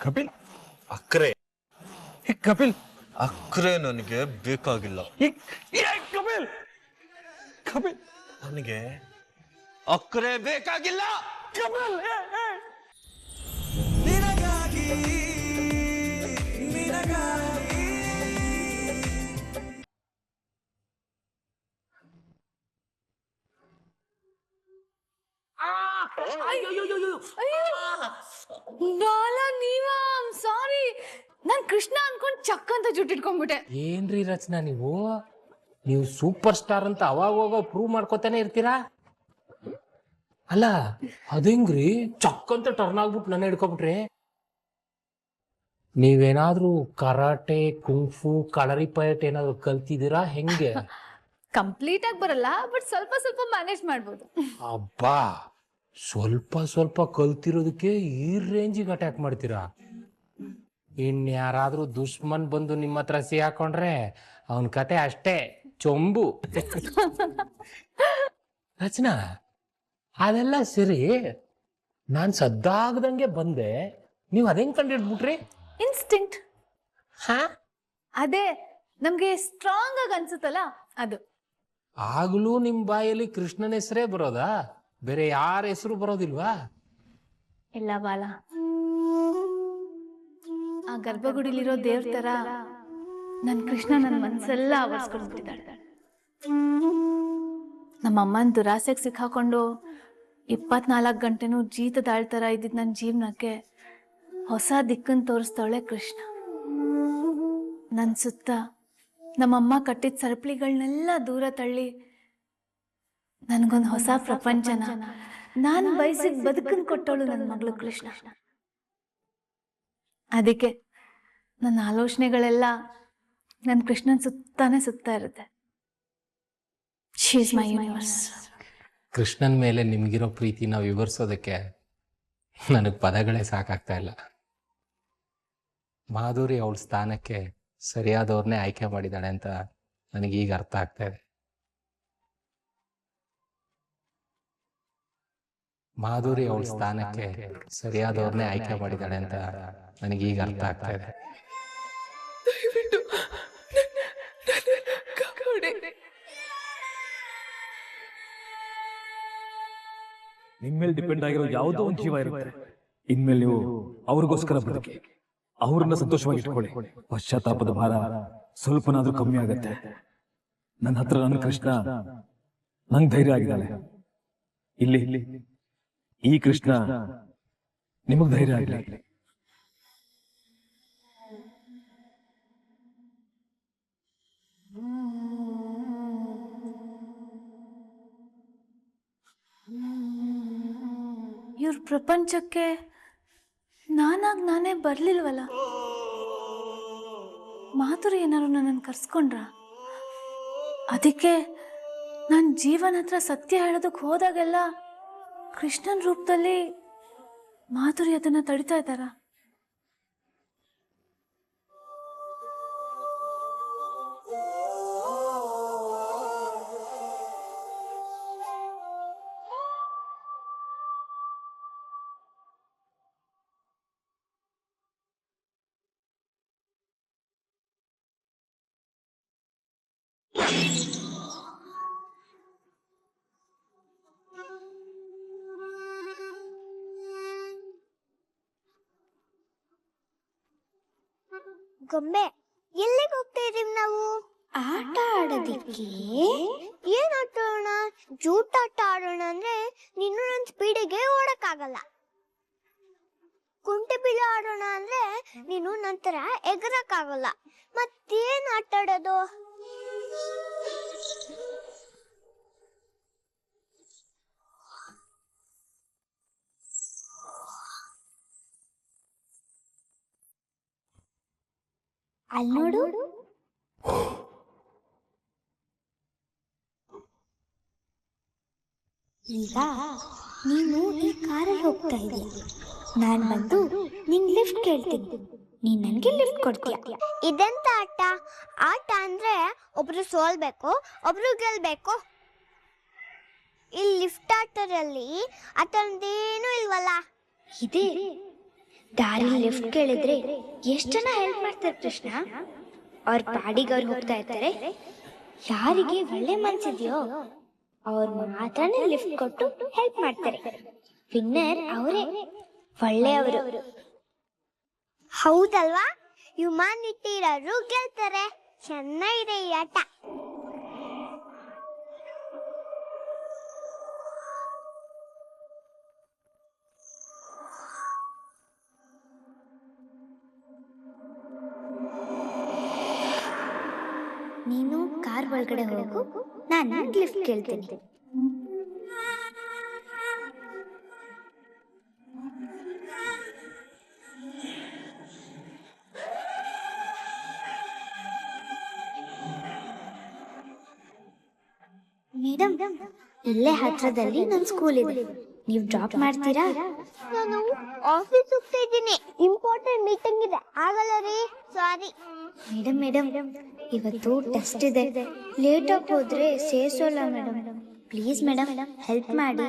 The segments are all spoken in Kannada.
ಕಪಿಲ್ ಅಕ್ರೆ ಕಪಿಲ್ ಅಕ್ರೆ ನನಗೆ ಬೇಕಾಗಿಲ್ಲ. ಕಪಿಲ್ ಕಪಿಲ್ ನನಗೆ ಅಕ್ರೆ ಬೇಕಾಗಿಲ್ಲ. ಕಪಿಲ್ ಸಾರಿ, ನಾನ್ ಕೃಷ್ಣ ಅನ್ಕೊಂಡ್ ಚಕ್ ಅಂತ ಜುಟ್ಟಿಟ್ಕೊಂಡ್ಬಿಟ್ಟೆ. ಏನ್ರಿ ರಚನಾ ನೀವು ಸೂಪರ್ ಸ್ಟಾರ್ ಅಂತ ಅವಾಗ ಹೋಗೋ ಪ್ರೂವ್ ಮಾಡ್ಕೋತಾನೆ ಇರ್ತೀರಾ. ಅಲ್ಲ ಅದೇಂಗ್ರಿ ಚಕ್ ಅಂತ ಟರ್ನ್ ಆಗ್ಬಿಟ್ಟು ನನ್ನ ಹಿಡ್ಕೊಬಿಟ್ರಿ. ನೀವೇನಾದ್ರೂ ಕರಾಟೆ ಕುಂಫು ಕಳರಿಪಯಟ್ ಏನಾದ್ರು ಕಲ್ತಿದ್ದೀರಾ ಹೆಂಗೆ? ಕಂಪ್ಲೀಟ್ ಆಗಿ ಬರಲ್ಲ, ಬಟ್ ಸ್ವಲ್ಪ ಸ್ವಲ್ಪ ಮ್ಯಾನೇಜ್ ಮಾಡ್ಬೋದು. ಅಬ್ಬಾ, ಸ್ವಲ್ಪ ಸ್ವಲ್ಪ ಕಲ್ತಿರೋದಕ್ಕೆ ಈ ರೇಂಜಿಗೆ ಅಟ್ಯಾಕ್ ಮಾಡ್ತೀರಾ. ಇನ್ಯಾರಾದ್ರೂ ದುಶ್ಮನ್ ಬಂದು ನಿಮ್ಮ ಹತ್ರ ಹಾಕೊಂಡ್ರೆ ಅವನ ಕತೆ ಅಷ್ಟೇ, ಚೊಂಬು. ರಚನಾ, ಅದೆಲ್ಲ ಸರಿ, ನಾನ್ ಸದ್ದಾಗದಂಗೆ ಬಂದೆ, ನೀವು ಅದೇನ್ ಕಂಡಿಡ್ಬಿಟ್ರಿ? ಇನ್ಸ್ಟಿಂಕ್ಟ್. ಹಾ, ಅದೇ ನಮ್ಗೆ ಸ್ಟ್ರಾಂಗ್ ಆಗಿ ಅನ್ಸುತ್ತಲ್ಲ ಅದು. ಆಗ್ಲೂ ನಿಮ್ ಬಾಯಲ್ಲಿ ಕೃಷ್ಣನ ಹೆಸರೇ ಬರೋದಾ? ಬೇರೆ ಯಾರ ಹೆಸರು ಬರೋದಿಲ್ವಾ? ಇಲ್ಲ ಬಾಲ, ಆ ಗರ್ಭಗುಡಿಲಿರೋ ದೇವ್ರ ತರ ನನ್ ಕೃಷ್ಣ ನನ್ ಮನ್ಸೆಲ್ಲ ಆವರಿಸ್ಕೊಂಡ್ಬಿಟ್ಟಿದ್ದಾಳೆ. ನಮ್ಮಮ್ಮನ ದುರಾಸೆಗೆ ಸಿಕ್ಕಾಕೊಂಡು 24 ಗಂಟೆನೂ ಜೀತದಾಳ್ ತರ ಇದ್ದಿದ್ ನನ್ನ ಜೀವನಕ್ಕೆ ಹೊಸ ದಿಕ್ಕನ್ನು ತೋರಿಸ್ತವಳೆ ಕೃಷ್ಣ. ನನ್ ಸುತ್ತ ನಮ್ಮಮ್ಮ ಕಟ್ಟಿದ ಸರಪಳಿಗಳನ್ನೆಲ್ಲ ದೂರ ತಳ್ಳಿ ನನ್ಗೊಂದು ಹೊಸ ಪ್ರಪಂಚನ, ನಾನ್ ಬಯಸಿದ ಬದುಕನ್ ಕೊಟ್ಟವಳು ನನ್ನ ಮಗಳು ಕೃಷ್ಣ. ಅದಕ್ಕೆ ನನ್ನ ಆಲೋಚನೆಗಳೆಲ್ಲ ನನ್ನ ಕೃಷ್ಣನ್ ಸುತ್ತಾನೆ ಸುತ್ತಾ ಇರುತ್ತೆ. She is my universe. Krishnan ಮೇಲೆ ನಿಮ್ಗಿರೋ ಪ್ರೀತಿನ ವಿವರಿಸೋದಕ್ಕೆ ನನಗೆ ಪದಗಳೇ ಸಾಕಾಗ್ತಾ ಇಲ್ಲ. ಮಾಧುರಿ ಅವಳ ಸ್ಥಾನಕ್ಕೆ ಸರಿಯಾದವ್ರನ್ನೇ ಆಯ್ಕೆ ಮಾಡಿದಾಳೆ ಅಂತ ನನಗೀಗ ಅರ್ಥ ಆಗ್ತಾ ಇದೆ. ಮಾಧುರಿ ಅವಳ ಸ್ಥಾನಕ್ಕೆ ಸರಿಯಾದವ್ರನ್ನೇ ಆಯ್ಕೆ ಮಾಡಿದಾಳೆ ಅಂತ ನನಗೀಗ ಅರ್ಥ ಆಗ್ತಾ ಇದೆ. ನಿಮ್ಮೇಲೆ ಡಿಪೆಂಡ್ ಆಗಿರೋ ಯಾವುದೋ ಒಂದು ಜೀವ ಇರುತ್ತೆ. ಇನ್ಮೇಲೆ ನೀವು ಅವ್ರಿಗೋಸ್ಕರ ಬದುಕಿ, ಅವ್ರನ್ನ ಸಂತೋಷವಾಗಿ ಇಟ್ಕೊಳ್ಳಿ. ಪಶ್ಚಾತ್ತಾಪದ ಭಾರ ಸ್ವಲ್ಪನಾದ್ರೂ ಕಮ್ಮಿ ಆಗತ್ತೆ. ನನ್ನ ಹತ್ರ ನನ್ನ ಕೃಷ್ಣ ನಂಗೆ ಧೈರ್ಯ ಆಗಿದ್ದಾಳೆ. ಇಲ್ಲಿ ಈ ಕೃಷ್ಣ ನಿಮಗ್ ಧೈರ್ಯ ಆಗಲಿ. ಇವ್ರ ಪ್ರಪಂಚಕ್ಕೆ ನಾನೇ ಬರ್ಲಿಲ್ವಲ್ಲ. ಮಾಧುರಿ ಏನಾದ್ರು ನನ್ನನ್ನು ಕರ್ಸ್ಕೊಂಡ್ರ? ಅದಕ್ಕೆ ನನ್ನ ಜೀವನ ಹತ್ರ ಸತ್ಯ ಹೇಳೋದಕ್ಕೆ ಹೋದಾಗೆಲ್ಲ ಕೃಷ್ಣನ್ ರೂಪದಲ್ಲಿ ಮಾಧುರಿ ಅದನ್ನ ತಡಿತಾ ಇದ್ದಾರ? ಗೊಂಬೆ, ಎಲ್ಲಿಗೆ ಹೋಗ್ತಾ ಇದೀವಿ ನಾವು? ಆಟ ಆಡೋದಿಕ್ಕೆ. ಏನ್ ಆಟ ಆಡೋಣ? ಜೂಟಾಟ ಆಡೋಣ ಅಂದ್ರೆ ನೀನು ನನ್ನ ಸ್ಪೀಡಿಗೆ ಓಡಕ್ಕಾಗಲ್ಲ. ಕುಂಟೆ ಬಿಲ್ಲೆ ಆಡೋಣ ಅಂದ್ರೆ ನೀನು ನಂತರ ಎಗರಕ್ಕಾಗಲ್ಲ. ಮತ್ತೇನ್ ಆಟ ಆಡೋದು? ಅಲ್ಲಿ ನೋಡು, ಈಗ ನೀನು ಈ ಕಾರಲ್ಲಿ ಹೋಗ್ತಾ ಇದೀಯ. ನಾನ್ ಬಂದು ನಿಂಗ್ ಲಿಫ್ಟ್ ಕೇಳ್ತೀನಿ, ನೀನ್ ನನ್ಗೆ ಲಿಫ್ಟ್ ಕೊಡ್ತೀಯ. ಇದೆಂತ ಆಟ? ಆಟ ಅಂದ್ರೆ ಒಬ್ರು ಸೋಲ್ಬೇಕು, ಒಬ್ರು ಗೆಲ್ಬೇಕು. ಈ ಲಿಫ್ಟ್ ಆಟದಲ್ಲಿ ಆತರದೇನು ಇಲ್ವಲ್ಲ. ಇದೆ, ದಾರಿ ಲಿಫ್ಟ್ ಕೇಳಿದ್ರೆ ಎಷ್ಟು ಜನ ಹೆಲ್ಪ್ ಮಾಡ್ತಾರೆ ಕೃಷ್ಣ. ಅವ್ರ ಪಾಡಿಗೆ ಅವ್ರು ಹೋಗ್ತಾ ಇರ್ತಾರೆ. ಯಾರಿಗೆ ಒಳ್ಳೆ ಮನ್ಸಿದ್ಯೋ ಅವ್ರು ಮಾತ್ರನೇ ಲಿಫ್ಟ್ ಕೊಟ್ಟು ಹೆಲ್ಪ್ ಮಾಡ್ತಾರೆ. ವಿನ್ನರ್ ಅವರೇ, ಒಳ್ಳೆಯವರು. ಹೌದಲ್ವಾ? ಹ್ಯುಮ್ಯಾನಿಟಿ ಇರೋರು ಗೆಲ್ತಾರೆ. ಚೆನ್ನಾಗಿದೆ ಈ ಆಟ. ನೀನು ಕಾರ್ ಒಳಗಡೆ ಹೋಗು, ನಾನು ಲಿಫ್ಟ್ ಕೇಳ್ತೀನಿ. ಮೇಡಮ್, ಇಲ್ಲೇ ಹತ್ರದಲ್ಲಿ ನನ್ನ ಸ್ಕೂಲ್ ಇದೆ, ನೀವು ಡ್ರಾಪ್ ಮಾಡ್ತೀರಾ? ನಾನು ಆಫೀಸ್ ಹೋಗ್ತಾ ಇದ್ದೀನಿ, ಇಂಪಾರ್ಟೆಂಟ್ ಮೀಟಿಂಗ್ ಇದೆ, ಆಗಲ್ಲ ರೀ, ಸಾರಿ. ಮೇಡಮ್, ಇವತ್ತು ಟೆಸ್ಟ್ ಇದೆ, ಲೇಟ್ ಆಗಿ ಹೋದ್ರೆ ಸೇರಿಸೋಲ್ಲ ಮೇಡಮ್. ಪ್ಲೀಸ್ ಮೇಡಮ್, ಹೆಲ್ಪ್ ಮಾಡಿ.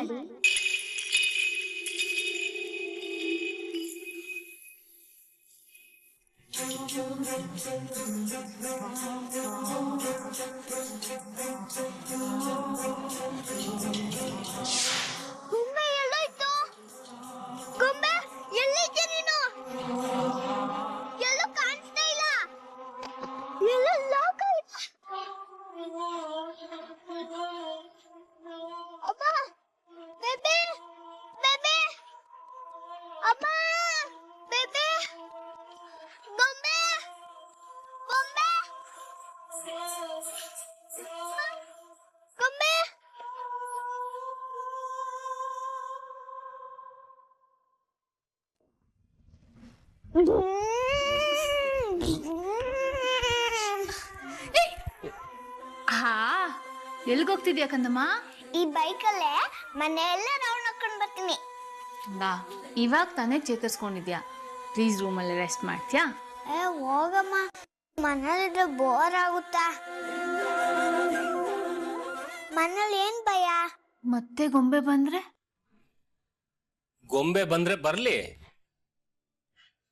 ಗೊಂಬೆ ಎಲ್ಲೋಯ್ತು? ಗೊಂಬೆ ಎಲ್ಲಿದ್ದೆ ನೀನು? ಎಲ್ಲೂ ಕಾಣಿಸ್ತಾ ಇಲ್ಲ. ಎಲ್ಲ ಲಾಕ್ ಆಯ್ತು. ಅಮ್ಮ, ಬೇಬಿ, ಬೇಬಿ, ಅಮ್ಮ, ಬೇಬಿ, ಗೊಂಬೆ, ಗೊಂಬೆ, ಗೊಂಬೆ. ಹಾ, ಎಲ್ಗೋಗ್ತಿದ್ಯಾ ಕಂದಮ್ಮ? ಈ ಬೈಕಲ್ಲೇ ಮನೆ ಎಲ್ಲ ರೌಂಡ್ ಹಾಕೊಂಡು ಬರ್ತೀನಿ. ಬಾ, ಇವಾಗ ತಾನೇ ಚೇತರಿಸ್ಕೊಂಡಿದ್ಯಾ, ಪ್ಲೀಸ್ ರೂಮಲ್ಲಿ ರೆಸ್ಟ್ ಮಾಡ್ತೀಯಾ? ಹೋಗಮ್ಮ, ಮನೇಲಿದ್ರೆ ಬೋರ್ ಆಗುತ್ತಾ? ಮನೇಲಿ ಏನ್ ಭಯ? ಮತ್ತೆ ಗೊಂಬೆ ಬಂದ್ರೆ? ಗೊಂಬೆ ಬಂದ್ರೆ ಬರ್ಲಿ,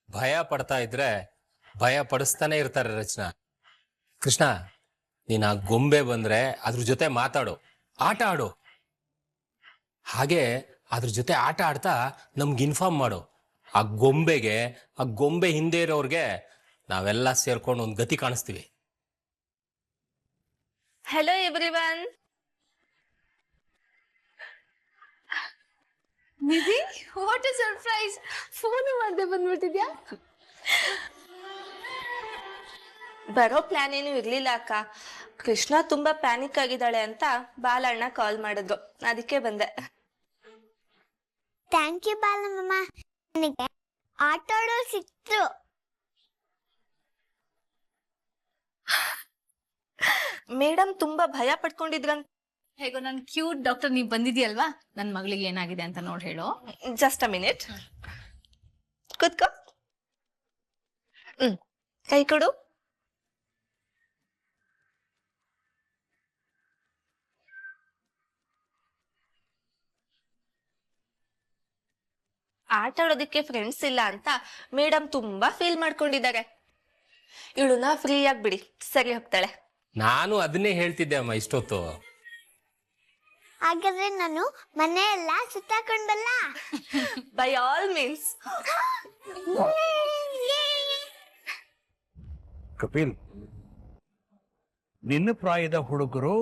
ಭಯ ಪಡ್ತಾ ಇದ್ರೆ ಭಯ ಪಡಿಸ್ತಾನೆ ಇರ್ತಾರೆ ರಚನಾ. ಕೃಷ್ಣ, ನೀನ್ ಆ ಗೊಂಬೆ ಬಂದ್ರೆ ಅದ್ರ ಜೊತೆ ಮಾತಾಡು, ಆಟ ಆಡು. ಹಾಗೆ ಅದ್ರ ಜೊತೆ ಆಟ ಆಡ್ತಾ ನಮ್ಗೆ ಇನ್ಫಾರ್ಮ್ ಮಾಡು. ಆ ಗೊಂಬೆಗೆ, ಆ ಗೊಂಬೆ ಹಿಂದೆ ಇರೋರ್ಗೆ ನಾವೆಲ್ಲ ಸೇರ್ಕೊಂಡು ಒಂದು ಗತಿ ಕಾಣಿಸ್ತೀವಿ. Hello everyone. Nidhi, what is surprise! Phone ಮಾಡದೆ ಬಂದ್ಬಿಟ್ಟಿದ್ಯಾ? ಬರೋ ಪ್ಲಾನ್ ಏನು ಇರ್ಲಿಲ್ಲ ಅಕ್ಕ. ಕೃಷ್ಣ ತುಂಬಾ ಪ್ಯಾನಿಕ್ ಆಗಿದ್ದಾಳೆ ಅಂತ ಬಾಲಣ್ಣ ಕಾಲ್ ಮಾಡಿದ್ರು, ಅದಕ್ಕೆ ಬಂದೆ. ಥ್ಯಾಂಕ್ ಯು ಬಾಲಮ್ಮ, ನನಗೆ ಆಟ ಆಡೋರು ಸಿಕ್ತು. ಮೇಡಮ್ ತುಂಬಾ ಭಯ ಪಡ್ಕೊಂಡಿದ್ರಂತ. ಹೇಗೋ ನನ್ ಕ್ಯೂಟ್ ಡಾಕ್ಟರ್ ನೀವ್ ಬಂದಿದ್ಯಲ್ವಾ, ನನ್ ಮಗಳಿಗೆ ಏನಾಗಿದೆ ಅಂತ ನೋಡ್ ಹೇಳು. ಜಸ್ಟ್ ಅ ಮಿನಿಟ್, ಕೂತ್ಕೋ. ಕೈ ಕೊಡು. ಆಟ ಆಡೋದಕ್ಕೆ ಫ್ರೆಂಡ್ಸ್ ಇಲ್ಲ ಅಂತ ಮೇಡಮ್ ತುಂಬಾ ಫೀಲ್ ಮಾಡ್ಕೊಂಡಿದ್ದಾರೆ. ಇವಳನ್ನ ಫ್ರೀ ಆಗಿ ಬಿಡಿ, ಸರಿ ಹೋಗ್ತಾಳೆ. ನಾನು ಅದನ್ನೇ ಹೇಳ್ತಿದ್ದೆ ಅಮ್ಮ ಇಷ್ಟೊತ್ತು. ಹಾಗಾದ್ರೆ ನಾನು ಮನೆ ಎಲ್ಲ ಸುತ್ತಾಕೊಂಡ್ ಬಲ್ಲ? By all means. ಕಪಿಲ್, ನಿನ್ನ ಪ್ರಾಯದ ಹುಡುಗರು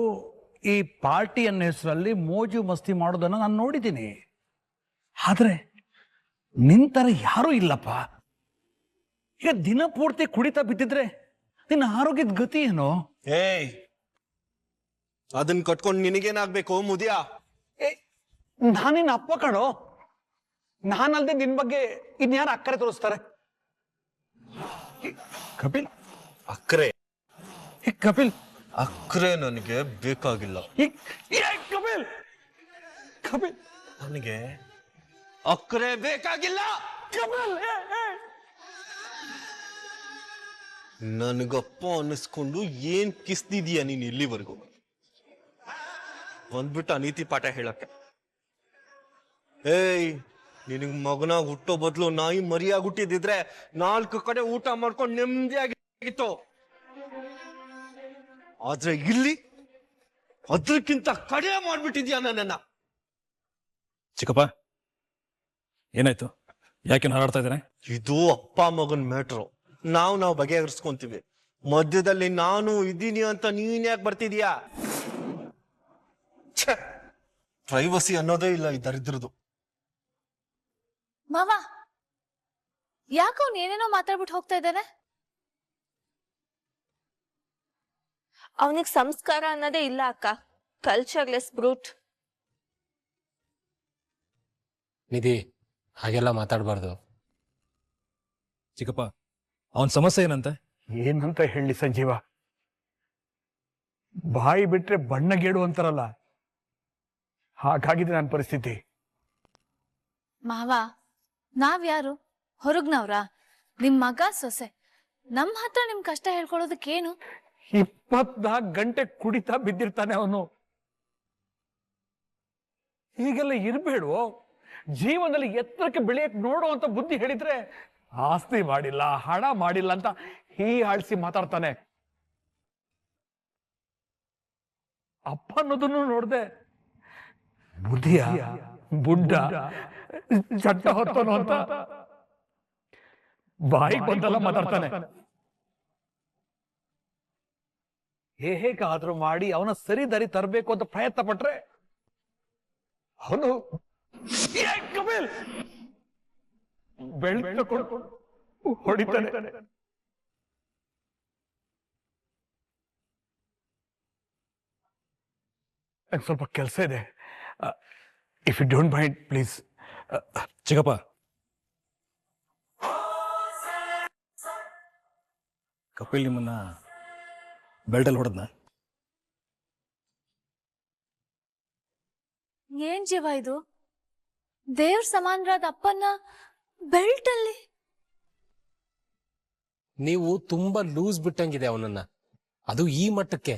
ಈ ಪಾರ್ಟಿ ಅನ್ನೋ ಹೆಸರಲ್ಲಿ ಮೋಜು ಮಸ್ತಿ ಮಾಡೋದನ್ನ ನಾನು ನೋಡಿದ್ದೀನಿ. ಆದ್ರೆ ನಿಂತರ ಯಾರೂ ಇಲ್ಲಪ್ಪ. ಈಗ ದಿನ ಪೂರ್ತಿ ಕುಡಿತಾ ಬಿದ್ದಿದ್ರೆ ನಿನ್ನ ಆರೋಗ್ಯದ ಗತಿ ಏನು? ಏಯ್, ಅದನ್ನ ಕಟ್ಕೊಂಡು ನಿನಗೇನಾಗ್ಬೇಕು ಮುದಿಯ? ನಾನಿನ್ನ ಅಪ್ಪ ಕಣೋ, ನಾನಲ್ದೆ ನಿನ್ ಬಗ್ಗೆ ಇನ್ಯಾರು ಅಕ್ಕರೆ ತೋರಿಸ್ತಾರೆ? ಕಪಿಲ್, ಅಕ್ರೆ ಕಪಿಲ್, ಅಕ್ರೆ ನನಗೆ ಬೇಕಾಗಿಲ್ಲ. ಕಪಿಲ್, ಕಪಿಲ್, ನನಗೆ ಅಕ್ರೆ ಬೇಕಾಗಿಲ್ಲ. ನನಗಪ್ಪ ಅನ್ನಿಸ್ಕೊಂಡು ಏನ್ ಕಿಸ್ದಿದೀಯ ನೀನ್ ಇಲ್ಲಿವರೆಗೂ? ಬಂದ್ಬಿಟ್ಟು ಅನೀತಿ ಪಾಠ ಹೇಳಕ್ಕೆ. ಏಯ್, ನಿನಗ್ ಮಗನಾಗ್ ಹುಟ್ಟೋ ಬದಲು ನಾಯಿ ಮರಿಯಾಗಿ ಹುಟ್ಟಿದಿದ್ರೆ 4 ಕಡೆ ಊಟ ಮಾಡ್ಕೊಂಡು ನೆಮ್ಮದಿಯಾಗಿತ್ತು. ಆದ್ರೆ ಇಲ್ಲಿ ಅದ್ರಕ್ಕಿಂತ ಕಡೆ ಮಾಡ್ಬಿಟ್ಟಿದ್ಯಾ ನನ್ನನ್ನ. ಚಿಕ್ಕಪ್ಪ ಏನಾಯ್ತು? ಯಾಕೆ ಹಾರಾಡ್ತಾ ಇದ್ದಾನೆ? ಇದು ಅಪ್ಪ ಮಗನ್ ಮ್ಯಾಟ್ರು. ನಾವು ಬಗೆಹರಿಸ್ಕೊಂತೀವಿ. ಮಧ್ಯದಲ್ಲಿ ನಾನು ಇದ್ದೀನಿ ಅಂತ ನೀನ್ ಯಾಕೆ ಬರ್ತಿದ್ಯಾ? ಪ್ರೈವಸಿ ಅನ್ನೋದೇ ಇಲ್ಲ ಈ ದರಿದ್ರದು. ಮಾವ, ಯಾಕೆ ಅವ್ನು ಏನೇನೋ ಮಾತಾಡ್ಬಿಟ್ಟು ಹೋಗ್ತಾ ಇದ್ದಾನೆ? ಅವನಿಗೆ ಸಂಸ್ಕಾರ ಅನ್ನೋದೇ ಇಲ್ಲ ಅಕ್ಕ. ಕಲ್ಚರ್ಲೆಸ್ ಬ್ರೂಟ್. ನಿಧಿ, ಹಾಗೆಲ್ಲ ಮಾತಾಡಬಾರ್ದು. ಚಿಕ್ಕಪ್ಪ ಅವನ್ ಸಮಸ್ಯೆ ಏನಂತೆ? ಏನಂತ ಹೇಳಿ ಸಂಜೀವ, ಬಾಯಿ ಬಿಟ್ರೆ ಬಣ್ಣಗೇಡು ಅಂತಾರಲ್ಲ, ಹಾಗಾಗಿದೆ ನನ್ನ ಪರಿಸ್ಥಿತಿ. ಮಾವ, ನಾವ್ಯಾರು? ಹೊರಗ್ನವ್ರ? ನಿಮ್ ಮಗ ಸೊಸೆ, ನಮ್ ಹತ್ರ ನಿಮ್ ಕಷ್ಟ ಹೇಳ್ಕೊಳ್ಳೋದಕ್ಕೇನು? 24 ಗಂಟೆ ಕುಡಿತಾ ಬಿದ್ದಿರ್ತಾನೆ ಅವನು. ಹೀಗೆಲ್ಲ ಇರ್ಬೇಡ್ವೋ? ಜೀವನದಲ್ಲಿ ಎತ್ತರಕ್ಕೆ ಬೆಳೆಯಕ್ ನೋಡುವಂತ ಬುದ್ಧಿ ಹೇಳಿದ್ರೆ ಆಸ್ತಿ ಮಾಡಿಲ್ಲ, ಹಣ ಮಾಡಿಲ್ಲ ಅಂತ ಆಳ್ಸಿ ಮಾತಾಡ್ತಾನೆ. ಅಪ್ಪ ಅನ್ನೋದನ್ನು ನೋಡ್ದೆ, ಬುದ್ಧಿಯ ಬುಡ್ಡ ಚಟ್ಟ ಹೊತ್ತನು ಅಂತ ಬಾಯಿಗೆ ಬಂದಲ್ಲ ಮಾತಾಡ್ತಾನೆ. ಹೇಗಾದ್ರೂ ಮಾಡಿ ಅವನ ಸರಿ ದಾರಿ ತರಬೇಕು ಅಂತ ಪ್ರಯತ್ನ ಪಟ್ರೆ ಅವನು ಬೆಳ್ಕೊಂಡು ಹೊಡಿತಾನೆ. ಸ್ವಲ್ಪ ಕೆಲಸ ಇದೆ, if you don't mind please. ಚಿಕ್ಕಪ್ಪ ಕಪಿಲ್ ನಿಮ್ಮನ್ನ ಬೆಲ್ಟಲ್ಲಿ ಹೊಡೆದ್ನ? ಏನ್ ಜೀವ ಇದು? ದೇವ್ರ ಸಮಾನರಾದ ಅಪ್ಪನ್ನ ಬೆಲ್ಟ್ ಅಲ್ಲಿ? ನೀವು ತುಂಬಾ ಲೂಸ್ ಬಿಟ್ಟಂಗಿದೆ ಅವನನ್ನ, ಅದು ಈ ಮಟ್ಟಕ್ಕೆ.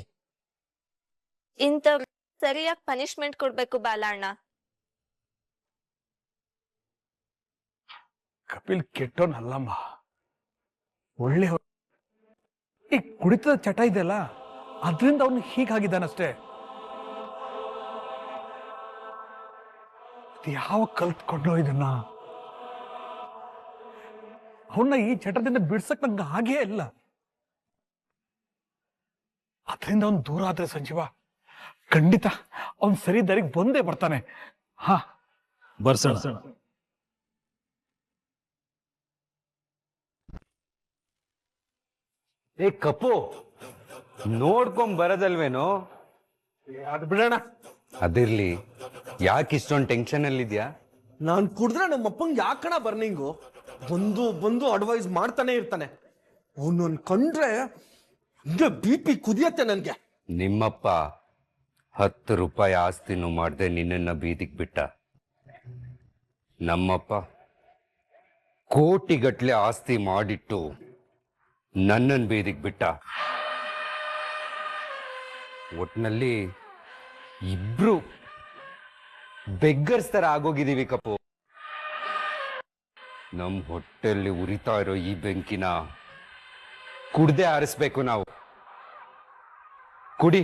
ಇಂಥವ್ರು ಸರಿಯಾಗಿ ಪನಿಷ್ಮೆಂಟ್ ಕೊಡ್ಬೇಕು ಬಾಲಣ್ಣ. ಕಪಿಲ್ ಕೆಟ್ಟೋನಲ್ಲಮ್ಮ, ಒಳ್ಳೆ. ಈ ಕುಡಿತದ ಚಟ ಇದೆಯಲ್ಲ, ಅದರಿಂದ ಅವನು ಹೀಗಾಗಿದ್ದಾನಷ್ಟೇ. ಯಾವ ಕಲ್ತ್ಕೊಂಡೋ ಇದನ್ನ? ಅವನ್ನ ಈ ಚಟದಿಂದ ಬಿಡ್ಸಕ್ ನಂಗೆ ಹಾಗೇ ಇಲ್ಲ. ಅದರಿಂದ ಅವನು ದೂರ ಆದ್ರೆ ಸಂಜೀವ, ಖಂಡಿತ ಅವನ್ ಸರಿ ದಾರಿಗೆ ಬಂದೇ ಬರ್ತಾನೆ. ಹಾ, ಬರ್ಸೋಣ. ಏ ಕಪ್ಪು, ನೋಡ್ಕೊಂಡ್ ಬರೋದಲ್ವೇನೋ? ಅದು ಬಿಡೋಣ. ಅದಿರ್ಲಿ, ಯಾಕೆ ಇಷ್ಟೊಂದು ಟೆನ್ಷನ್ ಅಲ್ಲಿದ್ಯಾ? ನಾನ್ ಕುಡಿದ್ರೆ ನಮ್ಮಪ್ಪಂಗೆ ಯಾಕಣ ಬರ್ನಿಂಗು? ಬಂದು ಬಂದು ಅಡ್ವೈಸ್ ಮಾಡ್ತಾನೆ ಇರ್ತಾನೆ. ಅವನನ್ ಕಂಡ್ರೆ ಹಿಂಗೆ BP ಕುದಿಯತ್ತೆ ನನ್ಗೆ. ನಿಮ್ಮಪ್ಪ 10 ರೂಪಾಯಿ ಆಸ್ತಿನೂ ಮಾಡ್ದೆ ನಿನ್ನನ್ನ ಬೀದಿಗೆ ಬಿಟ್ಟ. ನಮ್ಮಪ್ಪ ಕೋಟಿಗಟ್ಲೆ ಆಸ್ತಿ ಮಾಡಿಟ್ಟು ನನ್ನನ್ ಬೀದಿಗೆ ಬಿಟ್ಟ. ಒಟ್ನಲ್ಲಿ ಇಬ್ರು ಬೆಗ್ಗರ್ಸ್ ತರ ಆಗೋಗಿದೀವಿ ಕಪ್ಪು. ನಮ್ ಹೊಟ್ಟೆಯಲ್ಲಿ ಉರಿತಾ ಇರೋ ಈ ಬೆಂಕಿನ ಕುಡ್ದೆ ಆರಿಸ್ಬೇಕು ನಾವು. ಕುಡಿ.